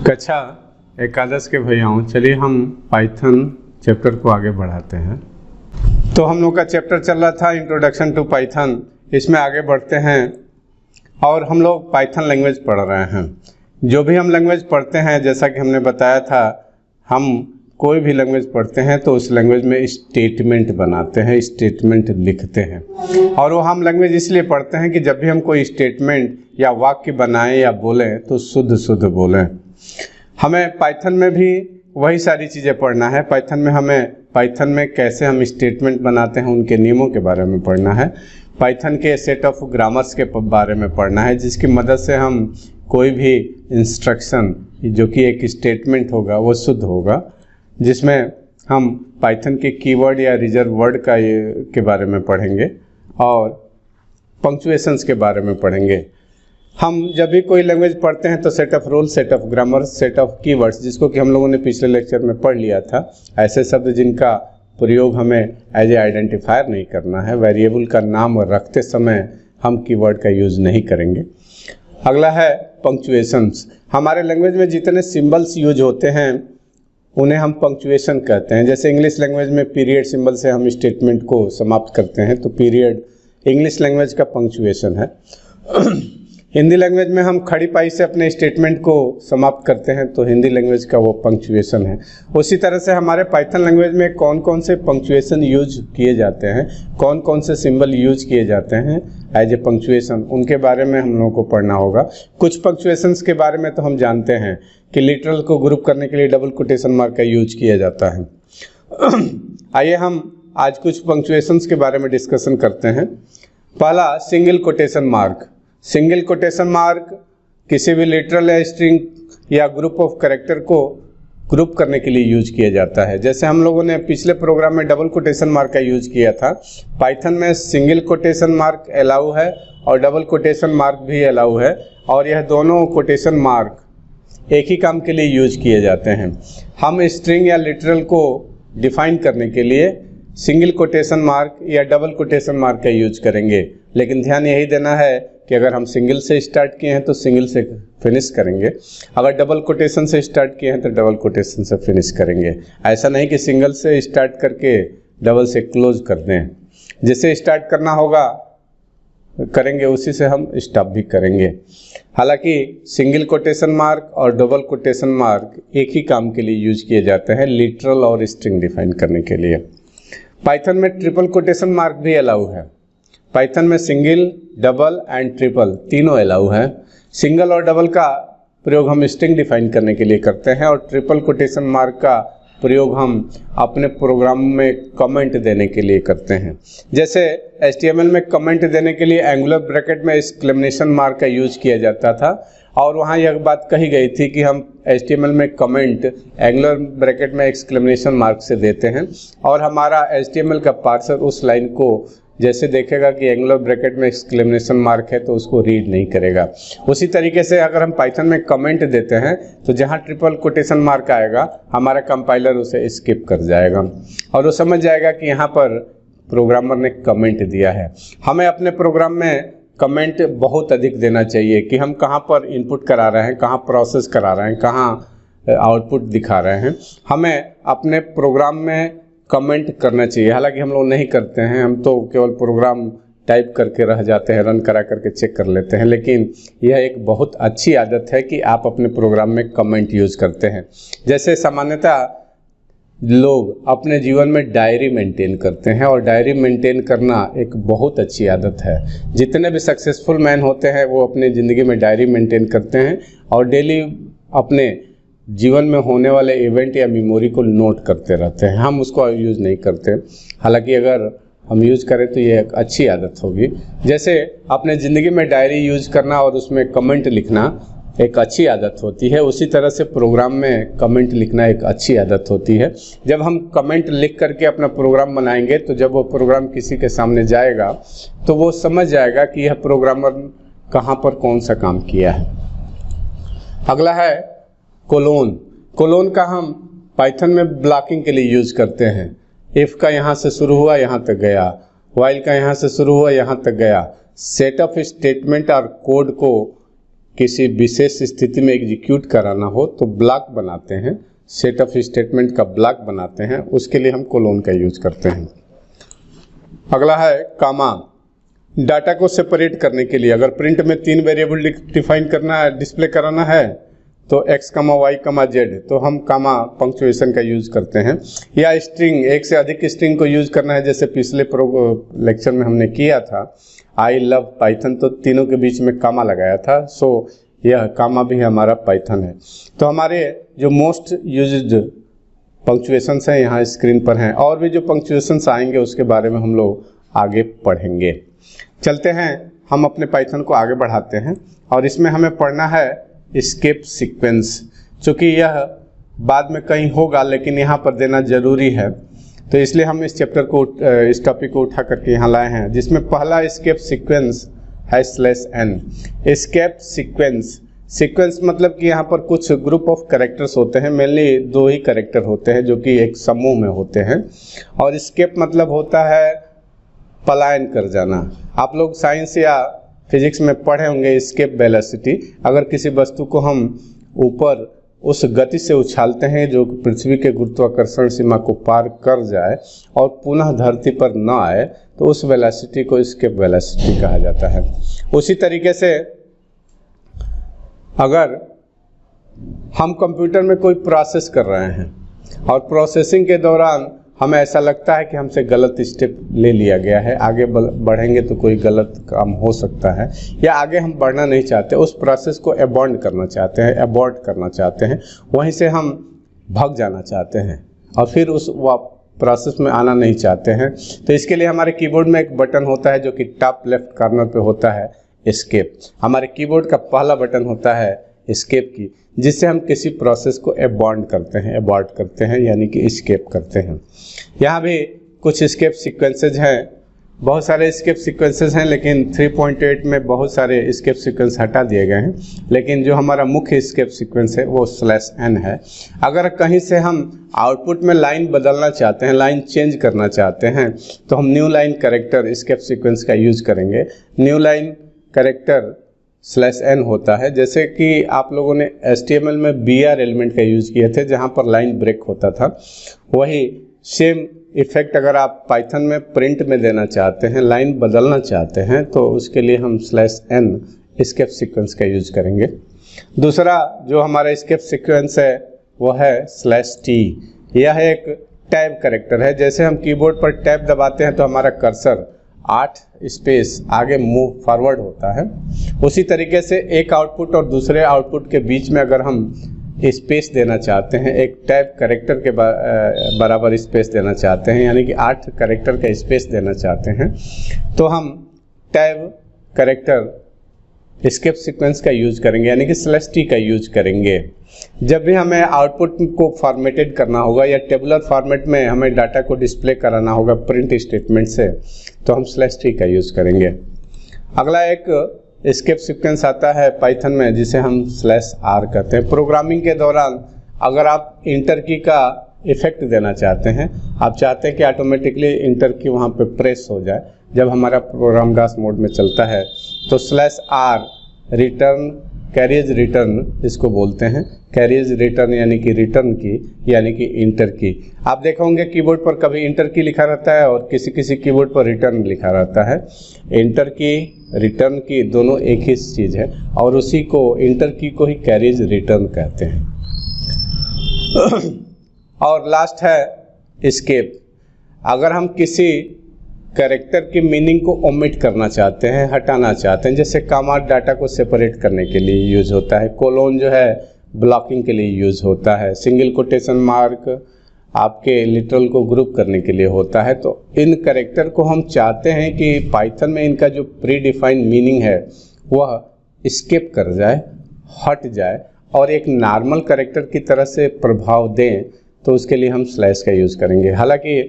कक्षा एकादश के भैयाओं, चलिए हम पाइथन चैप्टर को आगे बढ़ाते हैं। तो हम लोग का चैप्टर चल रहा था इंट्रोडक्शन टू पाइथन। इसमें आगे बढ़ते हैं और हम लोग पाइथन लैंग्वेज पढ़ रहे हैं। जो भी हम लैंग्वेज पढ़ते हैं, जैसा कि हमने बताया था, हम कोई भी लैंग्वेज पढ़ते हैं तो उस लैंग्वेज में स्टेटमेंट बनाते हैं, स्टेटमेंट लिखते हैं। और वो हम लैंग्वेज इसलिए पढ़ते हैं कि जब भी हम कोई स्टेटमेंट या वाक्य बनाएं या बोलें तो शुद्ध शुद्ध बोलें। हमें पाइथन में भी वही सारी चीज़ें पढ़ना है। पाइथन में कैसे हम स्टेटमेंट बनाते हैं उनके नियमों के बारे में पढ़ना है। पाइथन के सेट ऑफ ग्रामर्स के बारे में पढ़ना है, जिसकी मदद से हम कोई भी इंस्ट्रक्शन जो कि एक स्टेटमेंट होगा वो शुद्ध होगा, जिसमें हम पाइथन के कीवर्ड या रिजर्व वर्ड के बारे में पढ़ेंगे और पंक्चुएशंस के बारे में पढ़ेंगे। हम जब भी कोई लैंग्वेज पढ़ते हैं तो set of rule, set of grammar, set of keywords, जिसको कि हम लोगों ने पिछले लेक्चर में पढ़ लिया था, ऐसे शब्द जिनका प्रयोग हमें एज ए आइडेंटिफायर नहीं करना है। वेरिएबल का नाम रखते समय हम कीवर्ड का यूज़ नहीं करेंगे। अगला है पंक्चुएशंस। हमारे लैंग्वेज में जितने सिंबल्स यूज होते हैं उन्हें हम पंक्चुएशन कहते हैं। जैसे इंग्लिश लैंग्वेज में पीरियड सिंबल से हम स्टेटमेंट को समाप्त करते हैं, तो पीरियड इंग्लिश लैंग्वेज का पंक्चुएशन है। हिंदी लैंग्वेज में हम खड़ी पाई से अपने स्टेटमेंट को समाप्त करते हैं, तो हिंदी लैंग्वेज का वो पंक्चुएशन है। उसी तरह से हमारे पाइथन लैंग्वेज में कौन कौन से पंक्चुएशन यूज किए जाते हैं, कौन कौन से सिंबल यूज किए जाते हैं एज ए पंक्चुएशन, उनके बारे में हम लोगों को पढ़ना होगा। कुछ पंक्चुएशंस के बारे में तो हम जानते हैं कि लिटरल को ग्रुप करने के लिए डबल कोटेशन मार्क का यूज किया जाता है। आइए हम आज कुछ पंक्चुएशंस के बारे में डिस्कशन करते हैं। पहला, single quotation mark. Single quotation mark किसी भी लिटरल या स्ट्रिंग या ग्रुप ऑफ कैरेक्टर को ग्रुप करने के लिए यूज किया जाता है। जैसे हम लोगों ने पिछले प्रोग्राम में डबल कोटेशन मार्क का यूज किया था, पाइथन में सिंगल कोटेशन मार्क अलाउ है और डबल कोटेशन मार्क भी अलाउ है, और यह दोनों कोटेशन मार्क एक ही काम के लिए यूज किए जाते हैं। हम स्ट्रिंग या लिटरल को डिफाइन करने के लिए सिंगल कोटेशन मार्क या डबल कोटेशन मार्क का यूज करेंगे, लेकिन ध्यान यही देना है कि अगर हम सिंगल से स्टार्ट किए हैं तो सिंगल से फिनिश करेंगे, अगर डबल कोटेशन से स्टार्ट किए हैं तो डबल कोटेशन से फिनिश करेंगे। ऐसा नहीं कि सिंगल से स्टार्ट करके डबल से क्लोज कर दें। जिसे स्टार्ट करना होगा करेंगे, उसी से हम स्टॉप भी करेंगे। हालांकि सिंगल कोटेशन मार्क और डबल कोटेशन मार्क एक ही काम के लिए यूज किए जाते हैं, लिटरल और स्ट्रिंग डिफाइन करने के लिए। पाइथन में ट्रिपल कोटेशन मार्क भी अलाउ है। पाइथन में सिंगल, डबल एंड ट्रिपल तीनों अलाउ है। सिंगल और डबल का प्रयोग हम स्ट्रिंग डिफाइन करने के लिए करते हैं, और ट्रिपल कोटेशन मार्क का प्रयोग हम अपने प्रोग्राम में कमेंट देने के लिए करते हैं। जैसे HTML में कमेंट देने के लिए एंगुलर ब्रैकेट में एक्सक्लेमेशन मार्क का यूज किया जाता था, और वहाँ यह बात कही गई थी कि हम HTML में कमेंट एंगुलर ब्रैकेट में एक्सक्लेमेशन मार्क से देते हैं, और हमारा HTML का पार्सर उस लाइन को जैसे देखेगा कि एंगुलर ब्रैकेट में एक्सक्लेमेशन मार्क है तो उसको रीड नहीं करेगा। उसी तरीके से अगर हम पाइथन में कमेंट देते हैं तो जहाँ ट्रिपल कोटेशन मार्क आएगा हमारा कंपाइलर उसे स्किप कर जाएगा, और वो समझ जाएगा कि यहाँ पर प्रोग्रामर ने कमेंट दिया है। हमें अपने प्रोग्राम में कमेंट बहुत अधिक देना चाहिए कि हम कहाँ पर इनपुट करा रहे हैं, कहाँ प्रोसेस करा रहे हैं, कहाँ आउटपुट दिखा रहे हैं। हमें अपने प्रोग्राम में कमेंट करना चाहिए। हालांकि हम लोग नहीं करते हैं, हम तो केवल प्रोग्राम टाइप करके रह जाते हैं, रन करा करके चेक कर लेते हैं, लेकिन यह एक बहुत अच्छी आदत है कि आप अपने प्रोग्राम में कमेंट यूज करते हैं। जैसे सामान्यतः लोग अपने जीवन में डायरी मेंटेन करते हैं, और डायरी मेंटेन करना एक बहुत अच्छी आदत है। जितने भी सक्सेसफुल मैन होते हैं वो अपने ज़िंदगी में डायरी मेंटेन करते हैं और डेली अपने जीवन में होने वाले इवेंट या मेमोरी को नोट करते रहते हैं। हम उसको यूज़ नहीं करते, हालांकि अगर हम यूज़ करें तो ये एक अच्छी आदत होगी। जैसे अपने ज़िंदगी में डायरी यूज करना और उसमें कमेंट लिखना एक अच्छी आदत होती है, उसी तरह से प्रोग्राम में कमेंट लिखना एक अच्छी आदत होती है। जब हम कमेंट लिख करके अपना प्रोग्राम बनाएंगे तो जब वो प्रोग्राम किसी के सामने जाएगा तो वो समझ जाएगा कि यह प्रोग्रामर कहाँ पर कौन सा काम किया है। अगला है कोलोन। कोलोन का हम पाइथन में ब्लॉकिंग के लिए यूज करते हैं। इफ़ का यहाँ से शुरू हुआ यहाँ तक गया, वाइल का यहाँ से शुरू हुआ यहाँ तक गया। सेट ऑफ स्टेटमेंट और कोड को किसी विशेष स्थिति में एग्जीक्यूट कराना हो तो ब्लॉक बनाते हैं, सेट ऑफ स्टेटमेंट का ब्लॉक बनाते हैं, उसके लिए हम कोलोन का यूज करते हैं। अगला है कामा। डाटा को सेपरेट करने के लिए अगर प्रिंट में 3 वेरिएबल डिफाइन करना है, डिस्प्ले कराना है तो x, y, z, तो हम कामा पंक्चुएशन का यूज करते हैं। या स्ट्रिंग, एक से अधिक स्ट्रिंग को यूज करना है, जैसे पिछले लेक्चर में हमने किया था आई लव पाइथन, तो तीनों के बीच में कामा लगाया था। सो यह कामा भी हमारा पाइथन है। तो हमारे जो मोस्ट यूज्ड पंक्चुएशंस हैं यहाँ स्क्रीन पर हैं, और भी जो पंक्चुएशंस आएंगे उसके बारे में हम लोग आगे पढ़ेंगे। चलते हैं, हम अपने पाइथन को आगे बढ़ाते हैं और इसमें हमें पढ़ना है एस्केप सीक्वेंस। चूँकि यह बाद में कहीं होगा लेकिन यहाँ पर देना जरूरी है, तो इसलिए हम इस चैप्टर को, इस टॉपिक को उठा करके यहाँ लाए हैं, जिसमें पहला एस्केप सीक्वेंस है /n। एस्केप सीक्वेंस मतलब कि यहाँ पर कुछ ग्रुप ऑफ कैरेक्टर्स होते हैं, मेनली 2 ही कैरेक्टर होते हैं जो कि एक समूह में होते हैं। और एस्केप मतलब होता है पलायन कर जाना। आप लोग साइंस या फिजिक्स में पढ़े होंगे एस्केप वेलोसिटी। अगर किसी वस्तु को हम ऊपर उस गति से उछालते हैं जो पृथ्वी के गुरुत्वाकर्षण सीमा को पार कर जाए और पुनः धरती पर न आए, तो उस वेलोसिटी को एस्केप वेलोसिटी कहा जाता है। उसी तरीके से अगर हम कंप्यूटर में कोई प्रोसेस कर रहे हैं और प्रोसेसिंग के दौरान हमें ऐसा लगता है कि हमसे गलत स्टेप ले लिया गया है, आगे बढ़ेंगे तो कोई गलत काम हो सकता है, या आगे हम बढ़ना नहीं चाहते, उस प्रोसेस को अबॉर्ड करना चाहते हैं, अबॉर्ट करना चाहते हैं, वहीं से हम भाग जाना चाहते हैं और फिर उस प्रोसेस में आना नहीं चाहते हैं, तो इसके लिए हमारे कीबोर्ड में एक बटन होता है जो कि टॉप लेफ्ट कॉर्नर पे होता है, एस्केप। हमारे कीबोर्ड का पहला बटन होता है एस्केप की, जिससे हम किसी प्रोसेस को अबॉर्ड करते हैं यानी कि एस्केप करते हैं। यहाँ भी कुछ एस्केप सीक्वेंसेज हैं, बहुत सारे एस्केप सीक्वेंसेज हैं, लेकिन 3.8 में बहुत सारे एस्केप सीक्वेंस हटा दिए गए हैं, लेकिन जो हमारा मुख्य एस्केप सीक्वेंस है वो /n है। अगर कहीं से हम आउटपुट में लाइन बदलना चाहते हैं, लाइन चेंज करना चाहते हैं, तो हम new line character escape sequence का यूज करेंगे। न्यू लाइन कैरेक्टर /n होता है, जैसे कि आप लोगों ने HTML में BR एलिमेंट का यूज किए थे जहाँ पर लाइन ब्रेक होता था, वही सेम इफेक्ट अगर आप पाइथन में प्रिंट में देना चाहते हैं, लाइन बदलना चाहते हैं, तो उसके लिए हम /n एस्केप सीक्वेंस का यूज करेंगे। दूसरा जो हमारा एस्केप सीक्वेंस है वो है /t। यह एक टैब कैरेक्टर है। जैसे हम कीबोर्ड पर टैब दबाते हैं तो हमारा कर्सर 8 स्पेस आगे मूव फॉरवर्ड होता है, उसी तरीके से एक आउटपुट और दूसरे आउटपुट के बीच में अगर हम स्पेस देना चाहते हैं, एक टैब कैरेक्टर के बराबर स्पेस देना चाहते हैं, यानी कि 8 कैरेक्टर का स्पेस देना चाहते हैं, तो हम टैब कैरेक्टर एस्केप सीक्वेंस का यूज करेंगे, यानी कि /t का यूज करेंगे। जब भी हमें आउटपुट को फॉर्मेटेड करना होगा या टेबुलर फॉर्मेट में हमें डाटा को डिस्प्ले कराना होगा प्रिंट स्टेटमेंट से, तो हम /t का यूज करेंगे। अगला एक एस्केप सीक्वेंस आता है पाइथन में जिसे हम /r कहते हैं। प्रोग्रामिंग के दौरान अगर आप इंटर की का इफेक्ट देना चाहते हैं, आप चाहते हैं कि ऑटोमेटिकली इंटर की वहाँ पे प्रेस हो जाए जब हमारा प्रोग्राम डास मोड में चलता है, तो /r रिटर्न कैरियज रिटर्न इसको बोलते हैं। कैरियज रिटर्न यानी कि रिटर्न की, यानी कि इंटर की। आप देखा होंगे कीबोर्ड पर कभी इंटर की लिखा रहता है और किसी किसी कीबोर्ड पर रिटर्न लिखा रहता है। इंटर की, रिटर्न की दोनों एक ही चीज़ है और उसी को, इंटर की को ही कैरियज रिटर्न कहते हैं। और लास्ट है एस्केप। अगर हम किसी कैरेक्टर की मीनिंग को ओमिट करना चाहते हैं, हटाना चाहते हैं, जैसे कामा डाटा को सेपरेट करने के लिए यूज होता है, कोलोन जो है ब्लॉकिंग के लिए यूज होता है, सिंगल कोटेशन मार्क आपके लिटरल को ग्रुप करने के लिए होता है। तो इन कैरेक्टर को हम चाहते हैं कि पाइथन में इनका जो प्री डिफाइंड मीनिंग है वह एस्केप कर जाए, हट जाए और एक नॉर्मल कैरेक्टर की तरह से प्रभाव दें, तो उसके लिए हम / का यूज़ करेंगे। हालांकि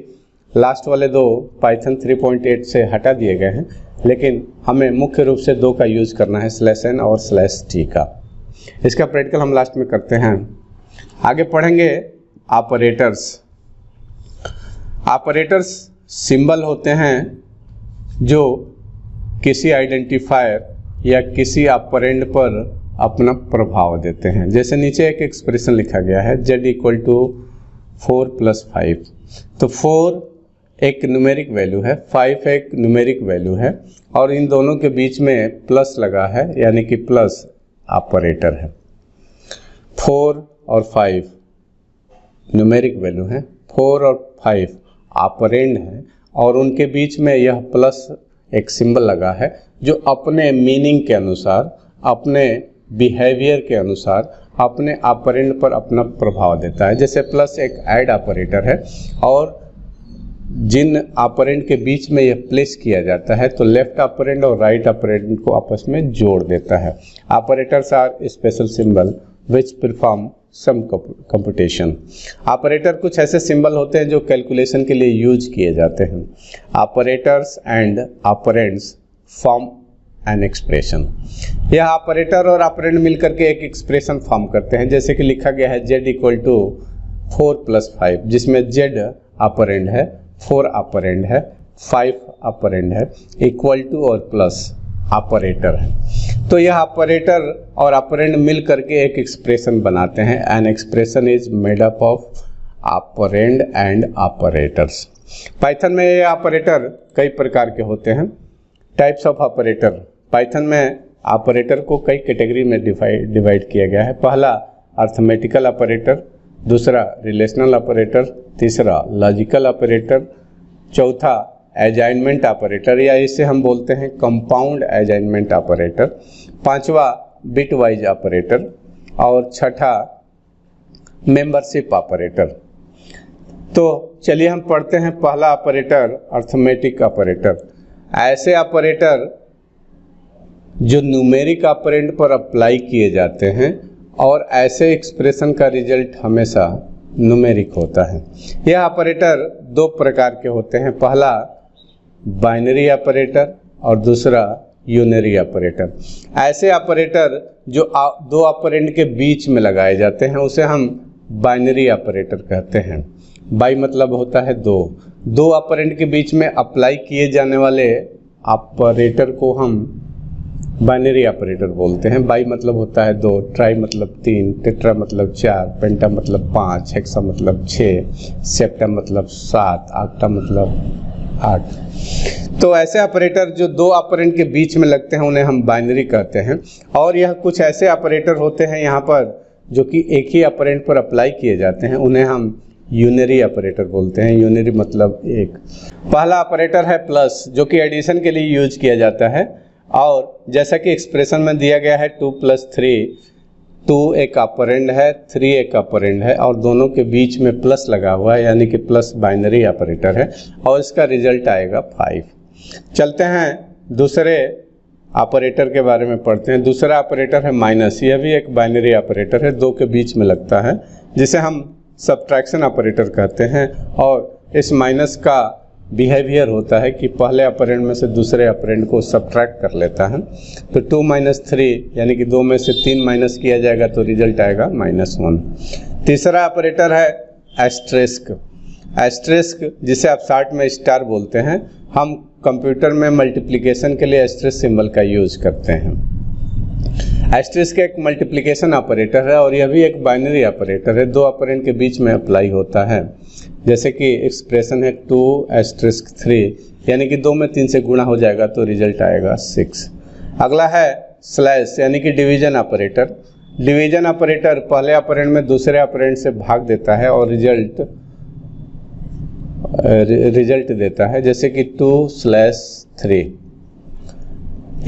लास्ट वाले 2 पाइथन 3.8 से हटा दिए गए हैं, लेकिन हमें मुख्य रूप से 2 का यूज़ करना है, /n और /t का। इसका प्रैक्टिकल हम लास्ट में करते हैं। आगे पढ़ेंगे ऑपरेटर्स। ऑपरेटर्स सिंबल होते हैं जो किसी आइडेंटिफायर या किसी ऑपरेंड पर अपना प्रभाव देते हैं। जैसे नीचे एक एक्सप्रेशन लिखा गया है z इक्वल टू 4 + 5। तो 4 एक न्यूमेरिक वैल्यू है, 5 एक न्यूमेरिक वैल्यू है और इन दोनों के बीच में प्लस लगा है, यानी कि प्लस ऑपरेटर है। 4 और 5 न्यूमेरिक वैल्यू है, 4 और 5 ऑपरेंड है और उनके बीच में यह प्लस एक सिंबल लगा है जो अपने मीनिंग के अनुसार, अपने बिहेवियर के अनुसार, अपने ऑपरेंड पर अपना प्रभाव देता है। जैसे प्लस एक ऐड ऑपरेटर है और जिन ऑपरेंड के बीच में यह प्लेस किया जाता है तो लेफ्ट ऑपरेंड और राइट ऑपरेंड को आपस में जोड़ देता है। Operators are special symbol which perform some computation. Operator कुछ ऐसे सिंबल होते हैं जो कैलकुलेशन के लिए यूज किए जाते हैं। Operators and operands form an expression. यह ऑपरेटर और ऑपरेंड मिलकर के एक एक्सप्रेशन फॉर्म करते हैं। जैसे कि लिखा गया है z इक्वल टू 4 + 5, जिसमें z ऑपरेंड है, 4 ऑपरेंड है, 5 ऑपरेंड है, इक्वल टू और प्लस ऑपरेटर है। तो यह ऑपरेटर और ऑपरेंड मिल करके एक एक्सप्रेशन बनाते हैं। An expression is made up of operand and operators. Python में ये ऑपरेटर कई प्रकार के होते हैं। Types of operator. पाइथन में ऑपरेटर को कई कैटेगरी में डिवाइड किया गया है। पहला अर्थमेटिकल ऑपरेटर, दूसरा रिलेशनल ऑपरेटर, तीसरा लॉजिकल ऑपरेटर, चौथा असाइनमेंट ऑपरेटर या इसे हम बोलते हैं कंपाउंड असाइनमेंट ऑपरेटर, पांचवा बिट वाइज ऑपरेटर और छठा मेंबरशिप ऑपरेटर। तो चलिए हम पढ़ते हैं पहला ऑपरेटर अर्थमेटिक ऑपरेटर। ऐसे ऑपरेटर जो न्यूमेरिक ऑपरेंड पर अप्लाई किए जाते हैं और ऐसे एक्सप्रेशन का रिजल्ट हमेशा न्यूमेरिक होता है। यह ऑपरेटर दो प्रकार के होते हैं। पहला बाइनरी ऑपरेटर और दूसरा यूनरी ऑपरेटर। ऐसे ऑपरेटर जो दो ऑपरेंड के बीच में लगाए जाते हैं उसे हम बाइनरी ऑपरेटर कहते हैं। बाई मतलब होता है दो ऑपरेंड के बीच में अप्लाई किए जाने वाले ऑपरेटर को हम बाइनरी ऑपरेटर बोलते हैं। बाई मतलब होता है 2, ट्राई मतलब 3, टेट्रा मतलब 4, पेंटा मतलब 5, हेक्सा मतलब 6, सेप्टा मतलब 7, ऑक्टा मतलब 8। तो ऐसे ऑपरेटर जो दो ऑपरेंड के बीच में लगते हैं उन्हें हम बाइनरी कहते हैं। और यह कुछ ऐसे ऑपरेटर होते हैं यहाँ पर जो कि एक ही ऑपरेंड पर अप्लाई किए जाते हैं, उन्हें हम यूनरी ऑपरेटर बोलते हैं। यूनरी मतलब एक। पहला ऑपरेटर है प्लस, जो कि एडिशन के लिए यूज किया जाता है और जैसा कि एक्सप्रेशन में दिया गया है 2 + 3, 2 एक ऑपरेंड है, 3 एक ऑपरेंड है और दोनों के बीच में प्लस लगा हुआ है, यानी कि प्लस बाइनरी ऑपरेटर है और इसका रिजल्ट आएगा 5। चलते हैं दूसरे ऑपरेटर के बारे में पढ़ते हैं। दूसरा ऑपरेटर है माइनस। यह भी एक बाइनरी ऑपरेटर है, दो के बीच में लगता है, जिसे हम सब्ट्रैक्शन ऑपरेटर कहते हैं। और इस माइनस का बिहेवियर होता है कि पहले ऑपरेंड में से दूसरे ऑपरेंड को सब्ट्रैक्ट कर लेता है। तो 2 - 3 यानी कि 2 में से 3 माइनस किया जाएगा तो रिजल्ट आएगा -1। तीसरा ऑपरेटर है एस्टेरिस्क। एस्टेरिस्क जिसे आप शॉर्ट में स्टार बोलते हैं, हम कंप्यूटर में मल्टीप्लिकेशन के लिए एस्टेरिस्क सिंबल का यूज करते हैं। एस्टेरिस्क एक मल्टीप्लिकेशन ऑपरेटर है और यह भी एक बाइनरी ऑपरेटर है, दो ऑपरेंड के बीच में अप्लाई होता है। जैसे कि एक्सप्रेशन है 2 * 3 यानी कि 2 में 3 से गुणा हो जाएगा तो रिजल्ट आएगा 6। अगला है स्लैश यानी कि डिवीजन ऑपरेटर। डिवीजन ऑपरेटर पहले ऑपरेंड में दूसरे ऑपरेंड से भाग देता है और रिजल्ट देता है। जैसे कि 2/3।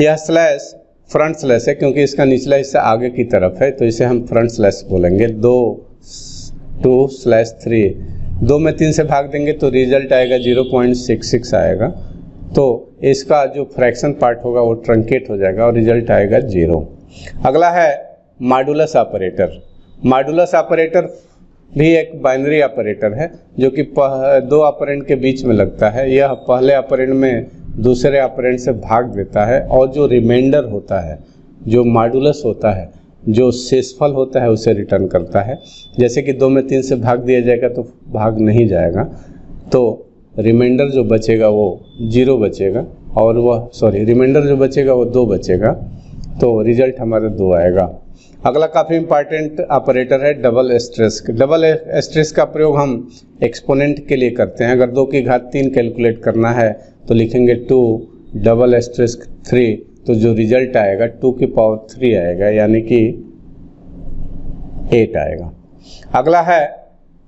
यह स्लैश फ्रंट स्लैश है क्योंकि इसका निचला हिस्सा आगे की तरफ है, तो इसे हम फ्रंट स्लैश बोलेंगे। 2/3 2 में 3 से भाग देंगे तो रिजल्ट आएगा 0.66 आएगा। तो इसका जो फ्रैक्शन पार्ट होगा वो ट्रंकेट हो जाएगा और रिजल्ट आएगा 0। अगला है मॉडुलस ऑपरेटर। मॉडुलस ऑपरेटर भी एक बाइनरी ऑपरेटर है जो कि दो ऑपरेंड के बीच में लगता है। यह पहले ऑपरेंड में दूसरे ऑपरेंड से भाग देता है और जो रिमाइंडर होता है, जो मॉडुलस होता है, जो शेषफल होता है उसे रिटर्न करता है। जैसे कि 2 में 3 से भाग दिया जाएगा तो भाग नहीं जाएगा, तो रिमाइंडर जो बचेगा वो 0 बचेगा और वह रिमाइंडर जो बचेगा वो 2 बचेगा तो रिजल्ट हमारा 2 आएगा। अगला काफ़ी इंपॉर्टेंट ऑपरेटर है डबल एस्टेरिस्क। डबल एस्टेरिस्क का प्रयोग हम एक्सपोनेंट के लिए करते हैं। अगर 2 की घात 3 कैलकुलेट करना है तो लिखेंगे 2 डबल एस्टेरिस्क 3, तो जो रिजल्ट आएगा 2 की पावर 3 आएगा, यानी कि 8 आएगा। अगला है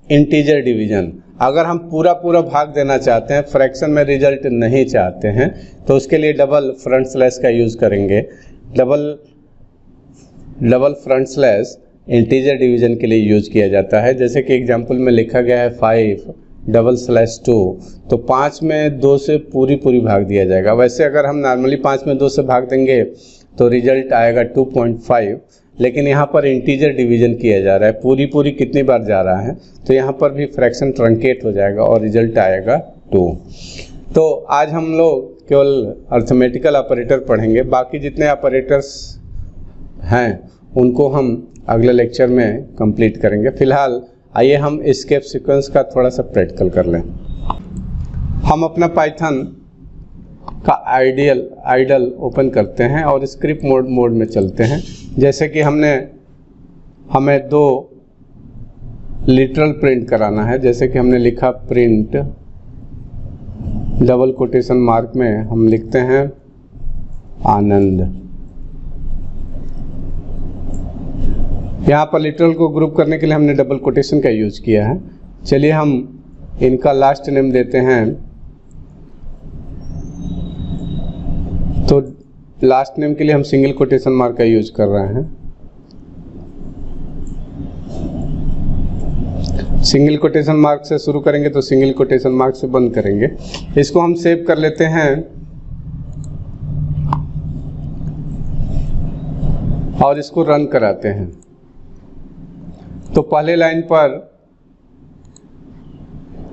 इंटीजर डिवीजन। अगर हम पूरा भाग देना चाहते हैं, फ्रैक्शन में रिजल्ट नहीं चाहते हैं, तो उसके लिए डबल फ्रंट स्लैश का यूज़ करेंगे। Double front slash integer division के लिए यूज किया जाता है। जैसे कि एग्जांपल में लिखा गया है 5 डबल स्लैश 2, तो 5 में 2 से पूरी भाग दिया जाएगा। वैसे अगर हम नॉर्मली 5 में 2 से भाग देंगे तो रिजल्ट आएगा 2.5, लेकिन यहाँ पर इंटीजर डिवीजन किया जा रहा है, पूरी कितनी बार जा रहा है, तो यहाँ पर भी फ्रैक्शन ट्रंकेट हो जाएगा और रिजल्ट आएगा 2। तो आज हम लोग केवल अर्थमेटिकल ऑपरेटर पढ़ेंगे, बाकी जितने ऑपरेटर्स हैं उनको हम अगले लेक्चर में कंप्लीट करेंगे। फिलहाल आइए हम एस्केप सीक्वेंस का थोड़ा सा प्रैक्टिकल कर लें। हम अपना पाइथन का आइडल ओपन करते हैं और स्क्रिप्ट मोड में चलते हैं। जैसे कि हमें 2 लिटरल प्रिंट कराना है। जैसे कि हमने लिखा प्रिंट डबल कोटेशन मार्क में हम लिखते हैं आनंद। यहाँ पर लिटरल को ग्रुप करने के लिए हमने डबल कोटेशन का यूज किया है। चलिए हम इनका लास्ट नेम देते हैं, तो लास्ट नेम के लिए हम सिंगल कोटेशन मार्क का यूज कर रहे हैं। सिंगल कोटेशन मार्क से शुरू करेंगे तो सिंगल कोटेशन मार्क से बंद करेंगे। इसको हम सेव कर लेते हैं और इसको रन कराते हैं। तो पहले लाइन पर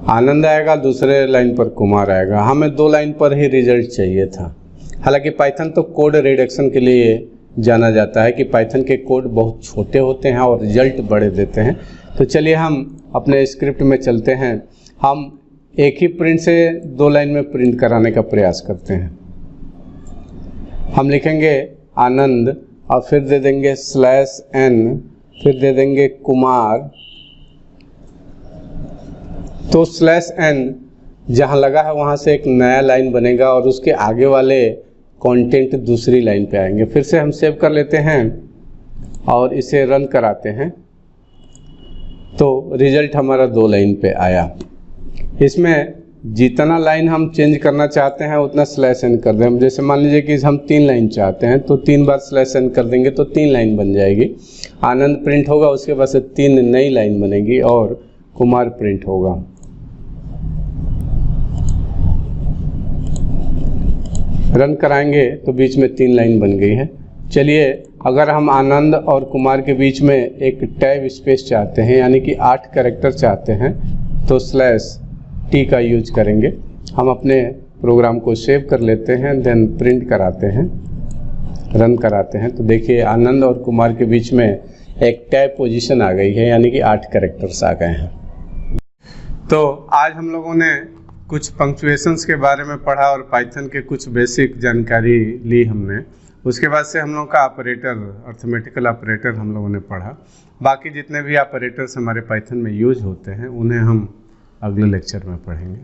आनंद आएगा, दूसरे लाइन पर कुमार आएगा। हमें 2 लाइन पर ही रिजल्ट चाहिए था। हालांकि पाइथन तो कोड रिडक्शन के लिए जाना जाता है कि पाइथन के कोड बहुत छोटे होते हैं और रिजल्ट बड़े देते हैं। तो चलिए हम अपने स्क्रिप्ट में चलते हैं। हम एक ही प्रिंट से 2 लाइन में प्रिंट कराने का प्रयास करते हैं। हम लिखेंगे आनंद और फिर दे देंगे /n, फिर दे देंगे कुमार। तो /n जहाँ लगा है वहाँ से एक नया लाइन बनेगा और उसके आगे वाले कंटेंट दूसरी लाइन पे आएंगे। फिर से हम सेव कर लेते हैं और इसे रन कराते हैं, तो रिजल्ट हमारा 2 लाइन पे आया। इसमें जितना लाइन हम चेंज करना चाहते हैं उतना /n कर दें। जैसे मान लीजिए कि हम 3 लाइन चाहते हैं तो 3 बार /n कर देंगे तो 3 लाइन बन जाएगी। आनंद प्रिंट होगा, उसके बाद से 3 नई लाइन बनेगी और कुमार प्रिंट होगा। रन कराएंगे तो बीच में 3 लाइन बन गई है। चलिए अगर हम आनंद और कुमार के बीच में एक टैब स्पेस चाहते हैं, यानी कि 8 कैरेक्टर चाहते हैं, तो /t का यूज करेंगे। हम अपने प्रोग्राम को सेव कर लेते हैं, देन प्रिंट कराते हैं, रन कराते हैं। तो देखिए आनंद और कुमार के बीच में एक टैब पोजीशन आ गई है, यानी कि 8 कैरेक्टर्स आ गए हैं। तो आज हम लोगों ने कुछ पंक्चुएशंस के बारे में पढ़ा और पाइथन के कुछ बेसिक जानकारी ली हमने। उसके बाद से हम लोग का ऑपरेटर, अर्थमेटिकल ऑपरेटर हम लोगों ने पढ़ा। बाकी जितने भी ऑपरेटर्स हमारे पाइथन में यूज होते हैं उन्हें हम अगले लेक्चर में पढ़ेंगे।